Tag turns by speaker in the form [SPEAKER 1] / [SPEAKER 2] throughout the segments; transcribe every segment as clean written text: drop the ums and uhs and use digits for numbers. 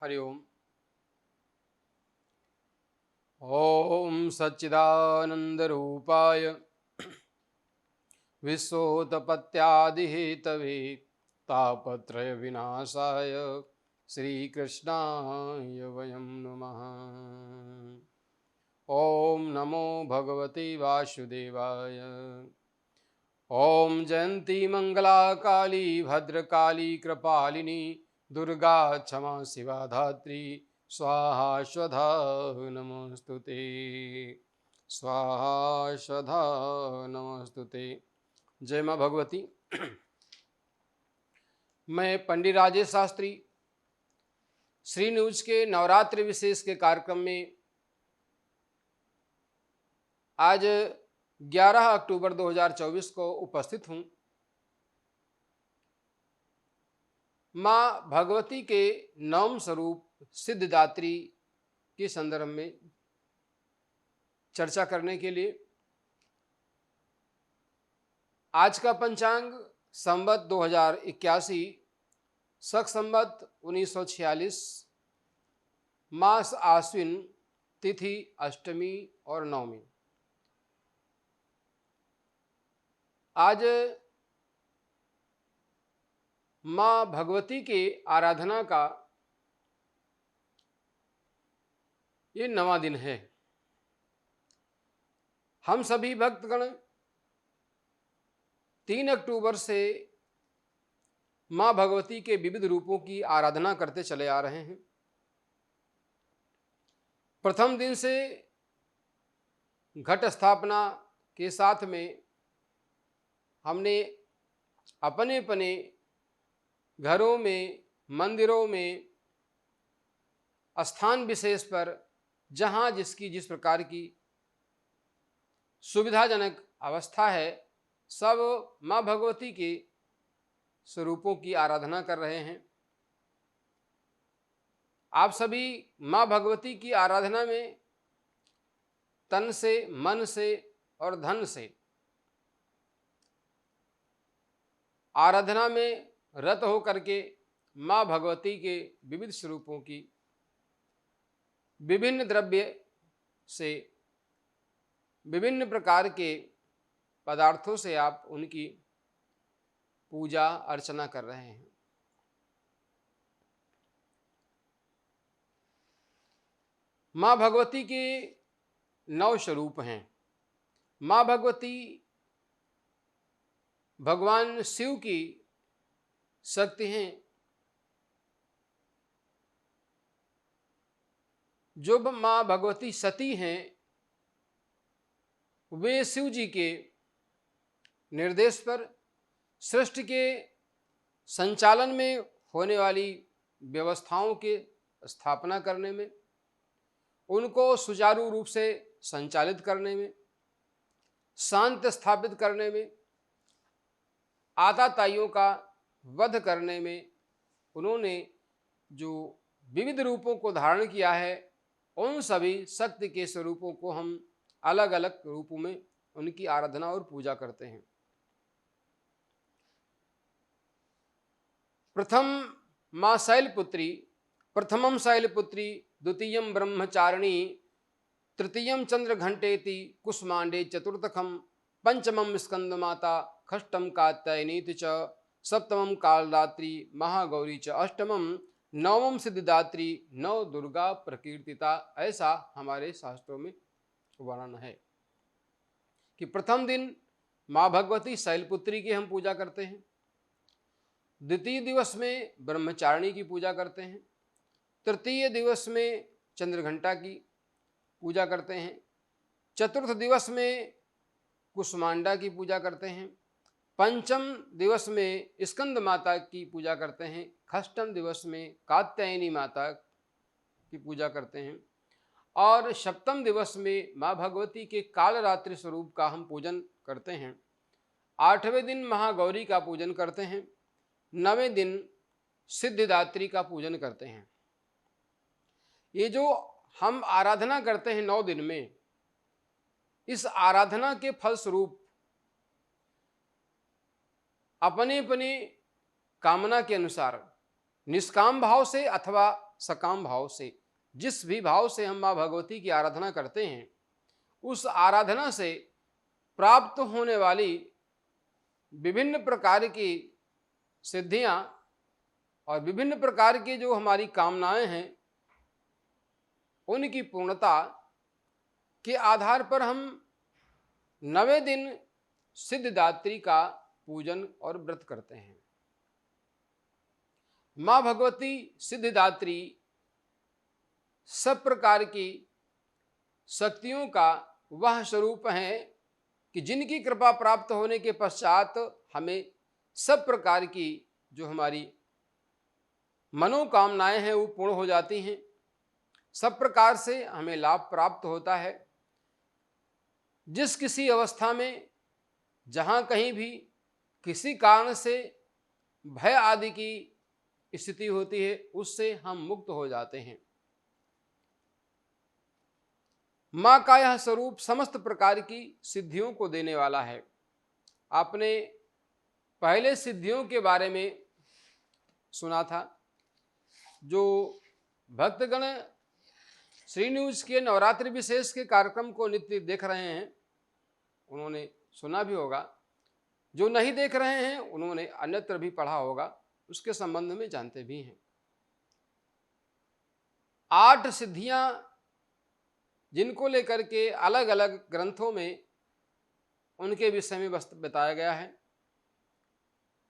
[SPEAKER 1] हरि ओम। ओम सच्चिदानंदरूपाय विश्वोत्पत्त्यादिहेतवे तापत्रय विनाशाय श्रीकृष्णाय वयं नमः। ओम नमो भगवते वासुदेवाय। ओम जयंती मंगला काली भद्रकाली कृपालिनी दुर्गा क्षमा शिवा धात्री स्वाहा स्वधा नमस्तुते। स्वाहा स्वधा नमस्तुते। जय माँ भगवती। मैं पंडित राजेश शास्त्री श्री न्यूज के नवरात्रि विशेष के कार्यक्रम में आज 11 अक्टूबर 2024 को उपस्थित हूँ। माँ भगवती के नवम स्वरूप सिद्धिदात्री के संदर्भ में चर्चा करने के लिए आज का पंचांग संवत 2081 शक संवत 1946 मास आश्विन तिथि अष्टमी और नवमी। आज माँ भगवती के आराधना का ये नवा दिन है। हम सभी भक्तगण 3 अक्टूबर से माँ भगवती के विविध रूपों की आराधना करते चले आ रहे हैं। प्रथम दिन से घट स्थापना के साथ में हमने अपने अपने घरों में, मंदिरों में, स्थान विशेष पर जहाँ जिसकी जिस प्रकार की सुविधाजनक अवस्था है, सब माँ भगवती के स्वरूपों की आराधना कर रहे हैं। आप सभी माँ भगवती की आराधना में तन से, मन से और धन से आराधना में रत हो करके माँ भगवती के विविध स्वरूपों की विभिन्न द्रव्य से, विभिन्न प्रकार के पदार्थों से आप उनकी पूजा अर्चना कर रहे हैं। माँ भगवती के 9 स्वरूप हैं। माँ भगवती भगवान शिव की शक्ति हैं। जो माँ भगवती सती हैं, वे शिव जी के निर्देश पर सृष्टि के संचालन में होने वाली व्यवस्थाओं के स्थापना करने में, उनको सुचारू रूप से संचालित करने में, शांत स्थापित करने में, आताताइयों का वध करने में उन्होंने जो विविध रूपों को धारण किया है, उन सभी शक्ति के स्वरूपों को हम अलग अलग रूपों में उनकी आराधना और पूजा करते हैं। प्रथम माँ शैलपुत्री, प्रथमम शैलपुत्री, द्वितीयम ब्रह्मचारिणी, तृतीयम चंद्रघंटेति कुष्मांडे, चतुर्थकम पंचमम स्कंदमाता, षष्ठम कात्यायनीति च, सप्तमम कालरात्रि महागौरी च, अष्टमम नवम सिद्धिदात्री, नव दुर्गा प्रकीर्तिता। ऐसा हमारे शास्त्रों में वर्णन है कि प्रथम दिन माँ भगवती शैलपुत्री की हम पूजा करते हैं, द्वितीय दिवस में ब्रह्मचारिणी की पूजा करते हैं, तृतीय दिवस में चंद्रघंटा की पूजा करते हैं, चतुर्थ दिवस में कुष्मांडा की पूजा करते हैं, पंचम दिवस में स्कंद माता की पूजा करते हैं, षष्ठम दिवस में कात्यायनी माता की पूजा करते हैं और सप्तम दिवस में माँ भगवती के कालरात्रि स्वरूप का हम पूजन करते हैं। 8वें दिन महागौरी का पूजन करते हैं। 9वें दिन सिद्धिदात्री का पूजन करते हैं। ये जो हम आराधना करते हैं 9 दिन में, इस आराधना के फलस्वरूप अपने अपने कामना के अनुसार निष्काम भाव से अथवा सकाम भाव से, जिस भी भाव से हम माँ भगवती की आराधना करते हैं, उस आराधना से प्राप्त होने वाली विभिन्न प्रकार की सिद्धियां और विभिन्न प्रकार की जो हमारी कामनाएं हैं, उनकी पूर्णता के आधार पर हम 9वें दिन सिद्धिदात्री का पूजन और व्रत करते हैं। माँ भगवती सिद्धिदात्री सब प्रकार की शक्तियों का वह स्वरूप है कि जिनकी कृपा प्राप्त होने के पश्चात हमें सब प्रकार की जो हमारी मनोकामनाएं हैं वो पूर्ण हो जाती हैं, सब प्रकार से हमें लाभ प्राप्त होता है। जिस किसी अवस्था में जहाँ कहीं भी किसी कारण से भय आदि की स्थिति होती है, उससे हम मुक्त हो जाते हैं। माँ का यह स्वरूप समस्त प्रकार की सिद्धियों को देने वाला है। आपने पहले सिद्धियों के बारे में सुना था। जो भक्तगण श्री न्यूज के नवरात्रि विशेष के कार्यक्रम को नित्य देख रहे हैं, उन्होंने सुना भी होगा। जो नहीं देख रहे हैं, उन्होंने अन्यत्र भी पढ़ा होगा, उसके संबंध में जानते भी हैं। 8 सिद्धियां जिनको लेकर के अलग अलग ग्रंथों में उनके विषय में बताया गया है,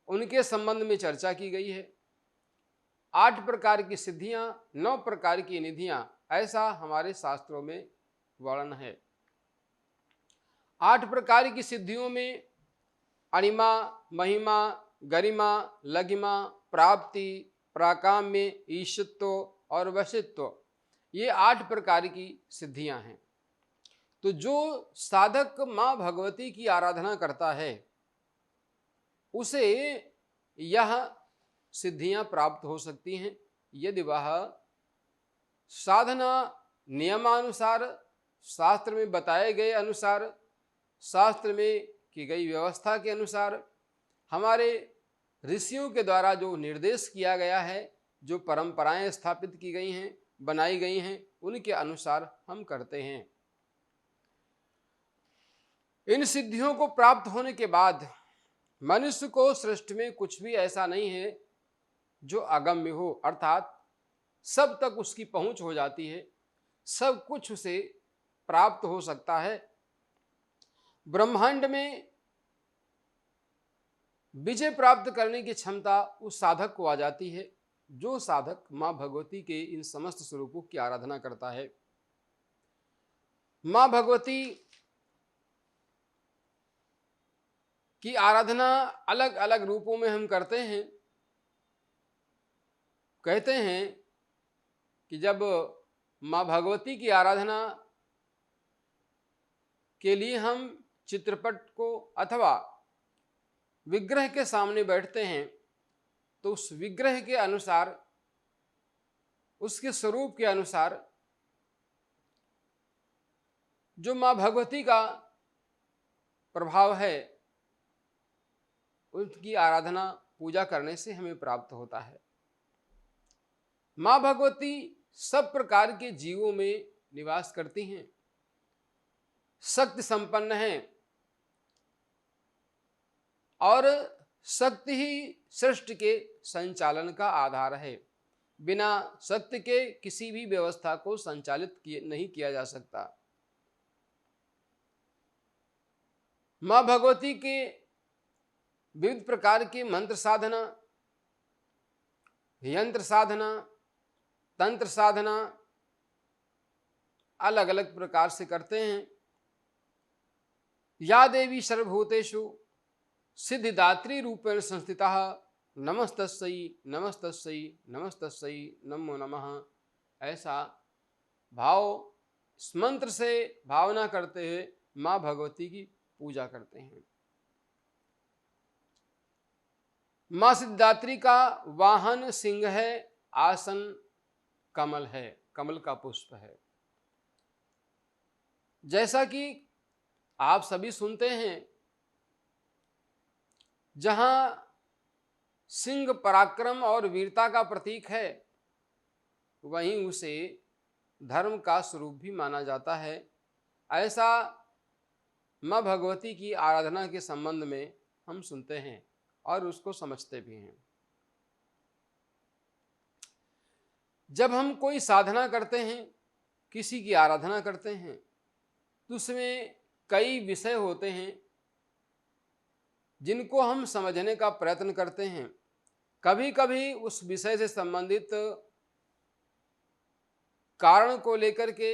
[SPEAKER 1] उनके संबंध में चर्चा की गई है। 8 प्रकार की सिद्धियां, 9 प्रकार की निधियां, ऐसा हमारे शास्त्रों में वर्णन है। 8 प्रकार की सिद्धियों में अणिमा, महिमा, गरिमा, लघिमा, प्राप्ति, प्राकाम्य, ईशत्व और वशित्व, ये 8 प्रकार की सिद्धियां हैं। तो जो साधक माँ भगवती की आराधना करता है, उसे यह सिद्धियां प्राप्त हो सकती हैं यदि वह साधना नियमानुसार, शास्त्र में बताए गए अनुसार, शास्त्र में की गई व्यवस्था के अनुसार, हमारे ऋषियों के द्वारा जो निर्देश किया गया है, जो परंपराएं स्थापित की गई हैं, बनाई गई हैं, उनके अनुसार हम करते हैं। इन सिद्धियों को प्राप्त होने के बाद मनुष्य को सृष्टि में कुछ भी ऐसा नहीं है जो अगम्य हो, अर्थात सब तक उसकी पहुंच हो जाती है, सब कुछ उसे प्राप्त हो सकता है। ब्रह्मांड में विजय प्राप्त करने की क्षमता उस साधक को आ जाती है जो साधक माँ भगवती के इन समस्त स्वरूपों की आराधना करता है। माँ भगवती की आराधना अलग अलग रूपों में हम करते हैं। कहते हैं कि जब माँ भगवती की आराधना के लिए हम चित्रपट को अथवा विग्रह के सामने बैठते हैं, तो उस विग्रह के अनुसार, उसके स्वरूप के अनुसार जो माँ भगवती का प्रभाव है, उनकी आराधना पूजा करने से हमें प्राप्त होता है। माँ भगवती सब प्रकार के जीवों में निवास करती हैं, शक्ति संपन्न हैं, और शक्ति ही सृष्टि के संचालन का आधार है। बिना शक्ति के किसी भी व्यवस्था को संचालित नहीं किया जा सकता। माँ भगवती के विविध प्रकार की मंत्र साधना, यंत्र साधना, तंत्र साधना अलग अलग प्रकार से करते हैं। या देवी सर्वभूतेषु सिद्धिदात्री रूपेण संस्थिता नमस्तस्यै नमस्तस्यै नमस्तस्यै नमो नमः, ऐसा भाव इस मंत्र से भावना करते हुए माँ भगवती की पूजा करते हैं। माँ सिद्धिदात्री का वाहन सिंह है, आसन कमल है, कमल का पुष्प है। जैसा कि आप सभी सुनते हैं, जहां सिंह पराक्रम और वीरता का प्रतीक है, वहीं उसे धर्म का स्वरूप भी माना जाता है। ऐसा माँ भगवती की आराधना के संबंध में हम सुनते हैं और उसको समझते भी हैं। जब हम कोई साधना करते हैं, किसी की आराधना करते हैं, तो उसमें कई विषय होते हैं जिनको हम समझने का प्रयत्न करते हैं। कभी कभी उस विषय से संबंधित कारण को लेकर के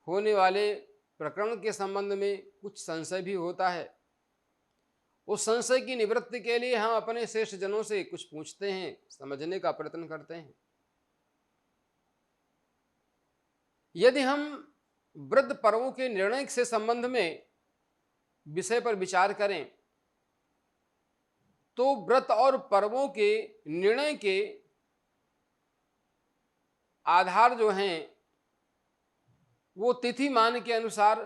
[SPEAKER 1] होने वाले प्रकरण के संबंध में कुछ संशय भी होता है। उस संशय की निवृत्ति के लिए हम अपने श्रेष्ठ जनों से कुछ पूछते हैं, समझने का प्रयत्न करते हैं। यदि हम व्रत पर्वों के निर्णय से संबंध में विषय पर विचार करें तो व्रत और पर्वों के निर्णय के आधार जो हैं वो तिथि मान के अनुसार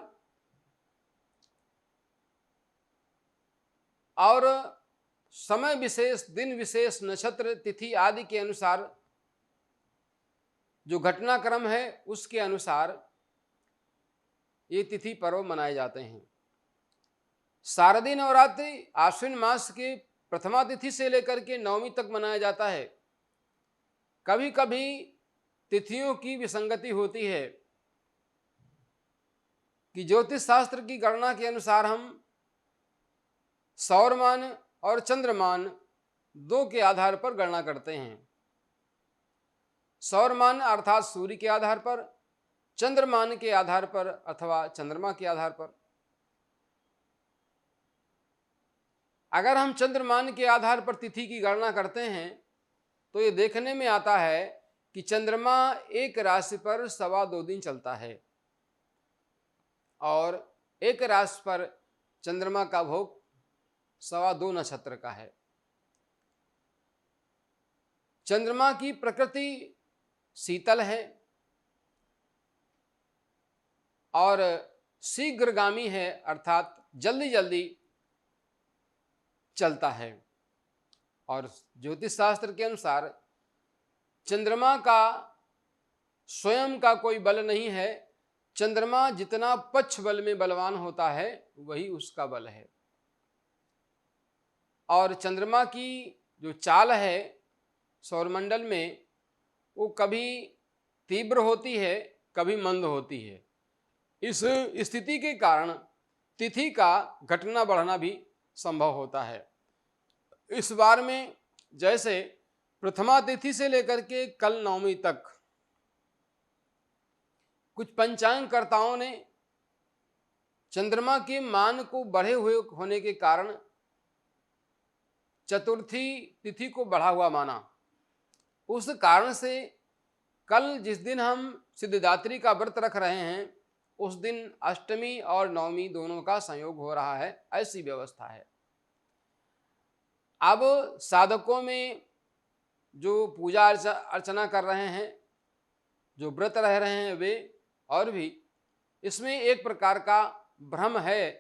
[SPEAKER 1] और समय विशेष, दिन विशेष, नक्षत्र तिथि आदि के अनुसार जो घटनाक्रम है उसके अनुसार ये तिथि पर्व मनाए जाते हैं। शारदीय नवरात्रि आश्विन मास के प्रथमा तिथि से लेकर के नवमी तक मनाया जाता है। कभी कभी तिथियों की विसंगति होती है कि ज्योतिष शास्त्र की गणना के अनुसार हम सौरमान और चंद्रमान दो के आधार पर गणना करते हैं। सौरमान अर्थात सूर्य के आधार पर, चंद्रमान के आधार पर अथवा चंद्रमा के आधार पर। अगर हम चंद्रमान के आधार पर तिथि की गणना करते हैं तो ये देखने में आता है कि चंद्रमा एक राशि पर 2.25 दिन चलता है और एक राशि पर चंद्रमा का भोग 2.25 नक्षत्र का है। चंद्रमा की प्रकृति शीतल है और शीघ्रगामी है, अर्थात जल्दी जल्दी चलता है। और ज्योतिष शास्त्र के अनुसार चंद्रमा का स्वयं का कोई बल नहीं है। चंद्रमा जितना पक्ष बल में बलवान होता है वही उसका बल है। और चंद्रमा की जो चाल है सौरमंडल में वो कभी तीव्र होती है, कभी मंद होती है। इस स्थिति के कारण तिथि का घटना बढ़ना भी संभव होता है। इस बार में जैसे प्रथमा तिथि से लेकर के कल नवमी तक कुछ पंचांगकर्ताओं ने चंद्रमा के मान को बढ़े हुए होने के कारण चतुर्थी तिथि को बढ़ा हुआ माना। उस कारण से कल जिस दिन हम सिद्धिदात्री का व्रत रख रहे हैं उस दिन अष्टमी और नवमी दोनों का संयोग हो रहा है, ऐसी व्यवस्था है। अब साधकों में जो पूजा अर्चना कर रहे हैं, जो व्रत रह रहे हैं वे और भी, इसमें एक प्रकार का भ्रम है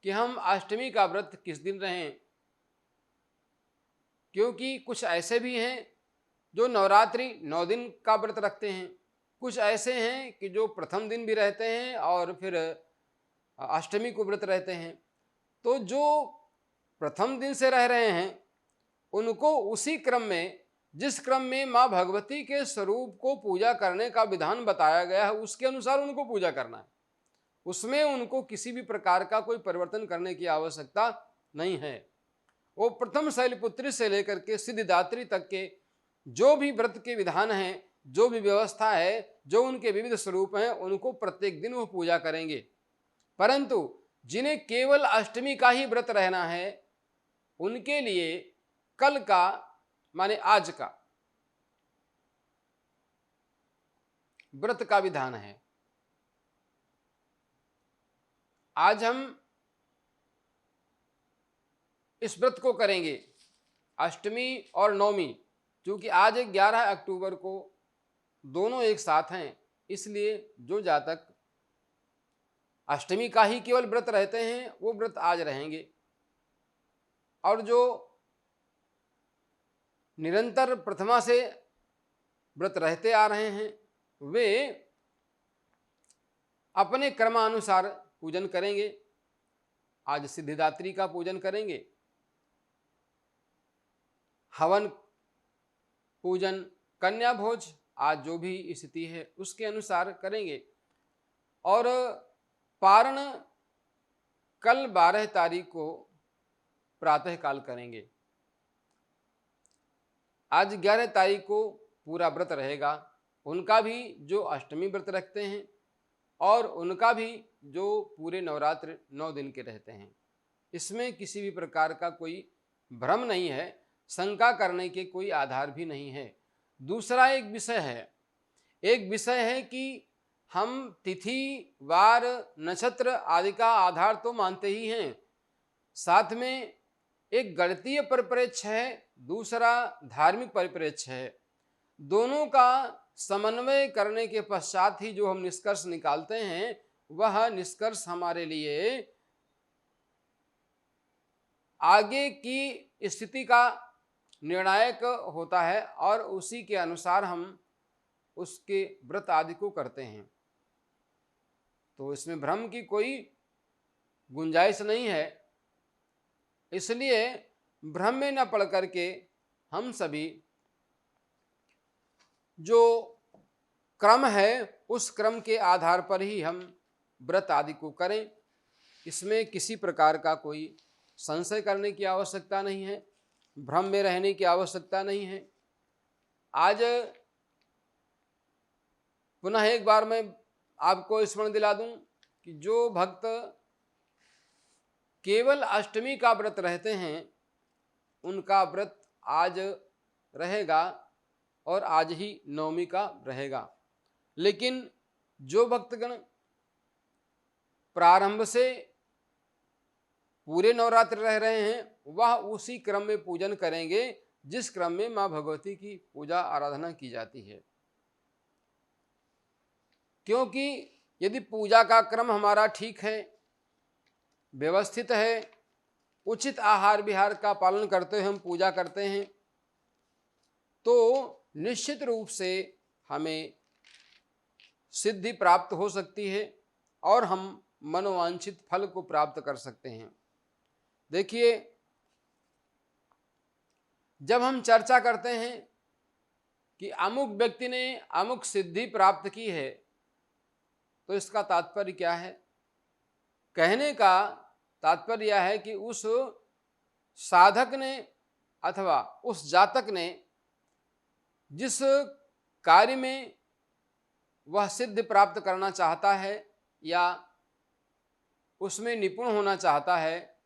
[SPEAKER 1] कि हम अष्टमी का व्रत किस दिन रहें, क्योंकि कुछ ऐसे भी हैं जो नवरात्रि 9 दिन का व्रत रखते हैं, कुछ ऐसे हैं कि जो प्रथम दिन भी रहते हैं और फिर अष्टमी को व्रत रहते हैं। तो जो प्रथम दिन से रह रहे हैं उनको उसी क्रम में, जिस क्रम में माँ भगवती के स्वरूप को पूजा करने का विधान बताया गया है उसके अनुसार उनको पूजा करना है। उसमें उनको किसी भी प्रकार का कोई परिवर्तन करने की आवश्यकता नहीं है। वो प्रथम शैलपुत्री से लेकर के सिद्धिदात्री तक के जो भी व्रत के विधान हैं, जो भी व्यवस्था है, जो उनके विविध स्वरूप हैं, उनको प्रत्येक दिन वो पूजा करेंगे। परंतु जिन्हें केवल अष्टमी का ही व्रत रहना है उनके लिए कल का माने आज का व्रत का विधान है। आज हम इस व्रत को करेंगे अष्टमी और नवमी, क्योंकि आज 11 अक्टूबर को दोनों एक साथ हैं, इसलिए जो जातक अष्टमी का ही केवल व्रत रहते हैं वो व्रत आज रहेंगे और जो निरंतर प्रथमा से व्रत रहते आ रहे हैं वे अपने क्रमानुसार पूजन करेंगे। आज सिद्धिदात्री का पूजन करेंगे, हवन पूजन, कन्या भोज, आज जो भी स्थिति है उसके अनुसार करेंगे। और पारण कल 12 तारीख को प्रातःकाल करेंगे। आज 11 तारीख को पूरा व्रत रहेगा। उनका भी जो अष्टमी व्रत रखते हैं और उनका भी जो पूरे नवरात्र 9 दिन के रहते हैं, इसमें किसी भी प्रकार का कोई भ्रम नहीं है, शंका करने के कोई आधार भी नहीं है। दूसरा एक विषय है कि हम तिथि वार नक्षत्र आदि का आधार तो मानते ही हैं, साथ में एक गणितीय परिप्रेक्ष्य है, दूसरा धार्मिक परिप्रेक्ष्य है। दोनों का समन्वय करने के पश्चात ही जो हम निष्कर्ष निकालते हैं, वह निष्कर्ष हमारे लिए आगे की स्थिति का निर्णायक होता है और उसी के अनुसार हम उसके व्रत आदि को करते हैं। तो इसमें भ्रम की कोई गुंजाइश नहीं है। इसलिए भ्रम में न पड़ करके हम सभी जो क्रम है उस क्रम के आधार पर ही हम व्रत आदि को करें। इसमें किसी प्रकार का कोई संशय करने की आवश्यकता नहीं है, भ्रम में रहने की आवश्यकता नहीं है। आज पुनः एक बार मैं आपको स्मरण दिला दूं कि जो भक्त केवल अष्टमी का व्रत रहते हैं उनका व्रत आज रहेगा और आज ही नवमी का रहेगा। लेकिन जो भक्तगण प्रारंभ से पूरे नवरात्र रह रहे हैं वह उसी क्रम में पूजन करेंगे जिस क्रम में मां भगवती की पूजा आराधना की जाती है। क्योंकि यदि पूजा का क्रम हमारा ठीक है, व्यवस्थित है, उचित आहार विहार का पालन करते हुए हम पूजा करते हैं, तो निश्चित रूप से हमें सिद्धि प्राप्त हो सकती है और हम मनोवांछित फल को प्राप्त कर सकते हैं। देखिए, जब हम चर्चा करते हैं कि अमुक व्यक्ति ने अमुक सिद्धि प्राप्त की है, तो इसका तात्पर्य क्या है? कहने का तात्पर्य यह है कि उस साधक ने अथवा उस जातक ने जिस कार्य में वह सिद्धि प्राप्त करना चाहता है या उसमें निपुण होना चाहता है,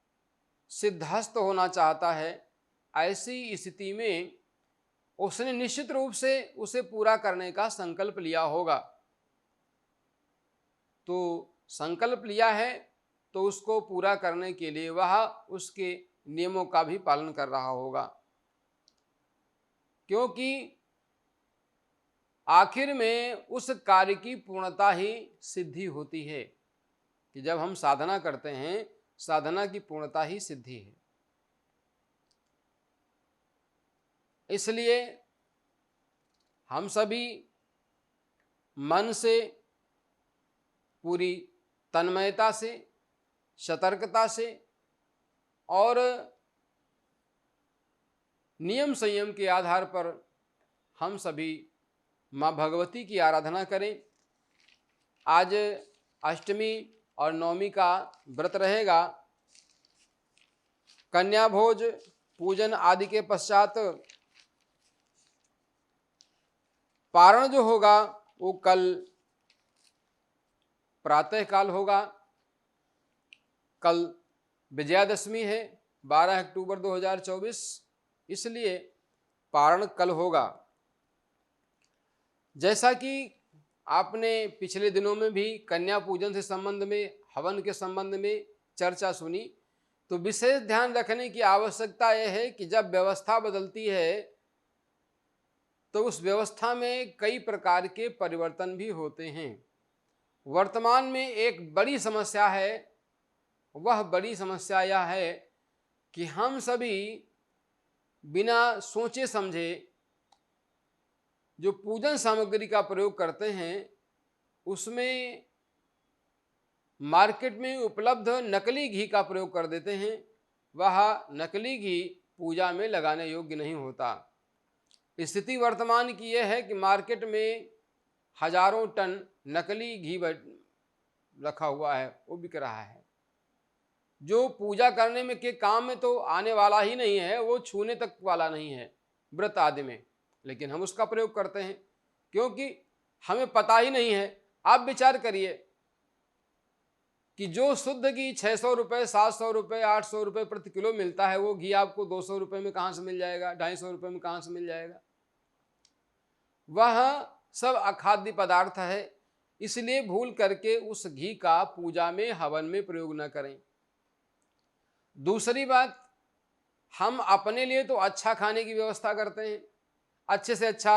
[SPEAKER 1] सिद्धहस्त होना चाहता है, ऐसी स्थिति में उसने निश्चित रूप से उसे पूरा करने का संकल्प लिया होगा। तो संकल्प लिया है तो उसको पूरा करने के लिए वह उसके नियमों का भी पालन कर रहा होगा। क्योंकि आखिर में उस कार्य की पूर्णता ही सिद्धि होती है कि जब हम साधना करते हैं, साधना की पूर्णता ही सिद्धि है। इसलिए हम सभी मन से, पूरी तन्मयता से, सतर्कता से और नियम संयम के आधार पर हम सभी माँ भगवती की आराधना करें। आज अष्टमी और नवमी का व्रत रहेगा। कन्या भोज पूजन आदि के पश्चात पारण जो होगा वो कल प्रातःकाल होगा। कल विजयादशमी है, 12 अक्टूबर 2024, इसलिए पारण कल होगा। जैसा कि आपने पिछले दिनों में भी कन्या पूजन से संबंध में, हवन के संबंध में चर्चा सुनी, तो विशेष ध्यान रखने की आवश्यकता यह है कि जब व्यवस्था बदलती है तो उस व्यवस्था में कई प्रकार के परिवर्तन भी होते हैं। वर्तमान में एक बड़ी समस्या है, वह बड़ी समस्या यह है कि हम सभी बिना सोचे समझे जो पूजन सामग्री का प्रयोग करते हैं उसमें मार्केट में उपलब्ध नकली घी का प्रयोग कर देते हैं। वह नकली घी पूजा में लगाने योग्य नहीं होता। स्थिति वर्तमान की यह है कि मार्केट में हजारों टन नकली घी रखा हुआ है, वो बिक रहा है, जो पूजा करने में के काम में तो आने वाला ही नहीं है, वो छूने तक वाला नहीं है व्रत आदि में, लेकिन हम उसका प्रयोग करते हैं क्योंकि हमें पता ही नहीं है। आप विचार करिए कि जो शुद्ध घी 600 रुपये, 700 रुपये, 800 रुपये प्रति किलो मिलता है, वो घी आपको 200 रुपये में कहाँ से मिल जाएगा, 250 रुपये में कहाँ से मिल जाएगा। वह सब अखाद्य पदार्थ है, इसलिए भूल करके उस घी का पूजा में हवन में प्रयोग न करें। दूसरी बात, हम अपने लिए तो अच्छा खाने की व्यवस्था करते हैं, अच्छे से अच्छा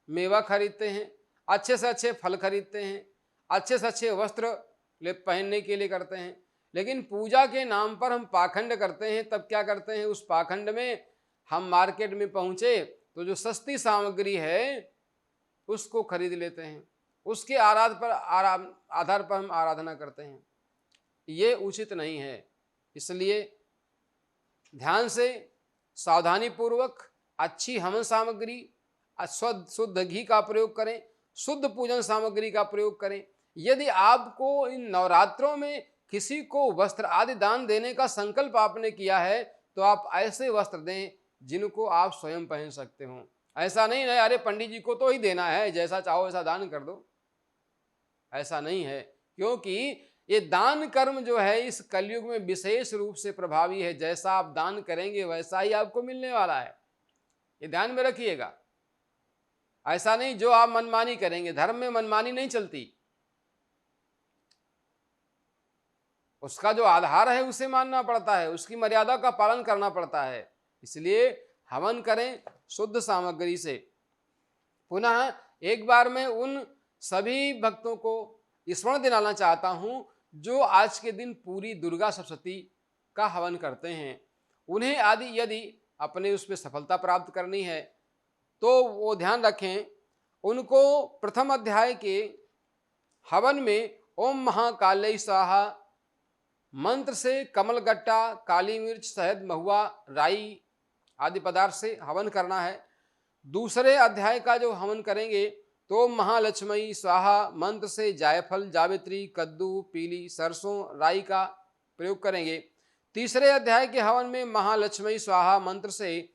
[SPEAKER 1] मेवा खरीदते हैं, अच्छे से अच्छे फल खरीदते हैं, अच्छे से अच्छे वस्त्र पहनने के लिए करते हैं, लेकिन पूजा के नाम पर हम पाखंड करते हैं। तब क्या करते हैं, उस पाखंड में हम मार्केट में पहुंचे तो जो सस्ती सामग्री है उसको खरीद लेते हैं, उसके आधार पर हम आराधना करते हैं। ये उचित नहीं है। इसलिए ध्यान से, सावधानी पूर्वक अच्छी हवन सामग्री, शुद्ध घी का प्रयोग करें, शुद्ध पूजन सामग्री का प्रयोग करें। यदि आपको इन नवरात्रों में किसी को वस्त्र आदि दान देने का संकल्प आपने किया है तो आप ऐसे वस्त्र दें जिनको आप स्वयं पहन सकते हो। ऐसा नहीं है अरे पंडित जी को तो ही देना है, जैसा चाहो ऐसा दान कर दो, ऐसा नहीं है। क्योंकि ये दान कर्म जो है इस कलयुग में विशेष रूप से प्रभावी है। जैसा आप दान करेंगे वैसा ही आपको मिलने वाला है, ये ध्यान में रखिएगा। ऐसा नहीं जो आप मनमानी करेंगे, धर्म में मनमानी नहीं चलती, उसका जो आधार है उसे मानना पड़ता है, उसकी मर्यादा का पालन करना पड़ता है। इसलिए हवन करें शुद्ध सामग्री से। पुनः एक बार मैं उन सभी भक्तों को स्मरण दिलाना चाहता हूं जो आज के दिन पूरी दुर्गा सप्तशती का हवन करते हैं। उन्हें आदि यदि अपने उसमें सफलता प्राप्त करनी है तो वो ध्यान रखें, उनको प्रथम अध्याय के हवन में ओम महाकाल्यै स्वाहा मंत्र से कमलगट्टा, काली मिर्च, शहद, महुआ, राई आदि पदार्थ से हवन करना है। दूसरे अध्याय का जो हवन करेंगे तो महालक्ष्मी स्वाहा मंत्र से जायफल, जावित्री, कद्दू, पीली सरसों, राई का प्रयोग करेंगे। तीसरे अध्याय के हवन में महालक्ष्मी स्वाहा मंत्र से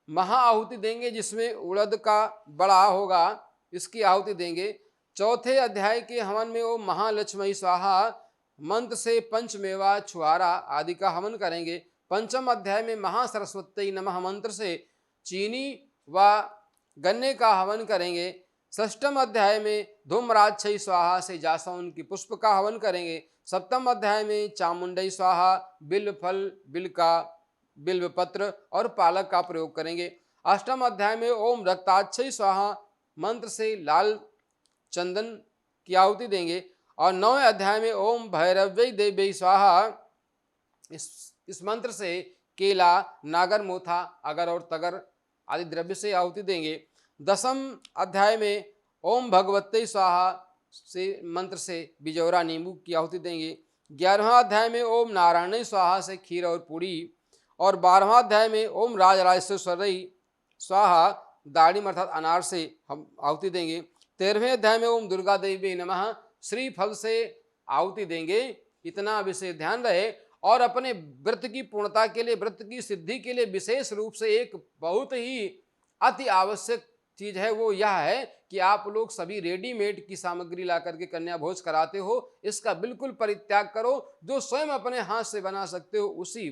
[SPEAKER 1] महाआहुति देंगे, जिसमें उड़द का बड़ा होगा, इसकी आहुति देंगे। चौथे अध्याय के हवन में वो महालक्ष्मी स्वाहा मंत्र से पंचमेवा, छुआरा आदि का हवन करेंगे। पंचम अध्याय में महासरस्वती नमः मंत्र से चीनी व गन्ने का हवन करेंगे। षष्ठम अध्याय में धूम्राक्षय स्वाहा से जासौन की पुष्प का हवन करेंगे। सप्तम अध्याय में चामुंडई स्वाहा बिल्व फल, बिल्व पत्र और पालक का प्रयोग करेंगे। अष्टम अध्याय में ओम रक्ताक्षय स्वाहा मंत्र से लाल चंदन की आहुति देंगे। और 9वें अध्याय में ओम भैरव्य देवी स्वाहा इस मंत्र से केला, नागर मोथा, अगर और तगर आदि द्रव्य से आहुति देंगे। 10वें अध्याय में ओम भगवते स्वाहा से मंत्र से बिजौरा नींबू की आहुति देंगे। 11वें अध्याय में ओम नारायण स्वाहा से खीर और पूड़ी। और 12वें अध्याय में ओम राजराजेश्वरी स्वाहा दाढ़ी अर्थात अनार से हम आहुति देंगे। 13वें अध्याय में ओम दुर्गा देवी नमः श्री फल से आहुति देंगे। इतना विशेष ध्यान रहे। और अपने व्रत की पूर्णता के लिए, व्रत की सिद्धि के लिए विशेष रूप से एक बहुत ही अति आवश्यक चीज है, वो यह है कि आप लोग सभी रेडीमेड की सामग्री ला करके कन्या भोज कराते हो, इसका बिल्कुल परित्याग करो। जो स्वयं अपने हाथ से बना सकते हो उसी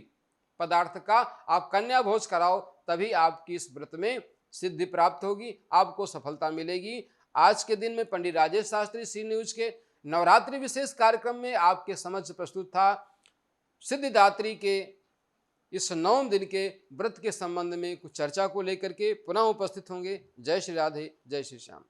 [SPEAKER 1] पदार्थ का आप कन्या भोज कराओ, तभी आपकी इस व्रत में सिद्धि प्राप्त होगी, आपको सफलता मिलेगी। आज के दिन में पंडित राजेश शास्त्री सी न्यूज के नवरात्रि विशेष कार्यक्रम में आपके समक्ष प्रस्तुत था सिद्धिदात्री के इस 9वें दिन के व्रत के संबंध में कुछ चर्चा को लेकर के पुनः उपस्थित होंगे। जय श्री राधे, जय श्री श्याम।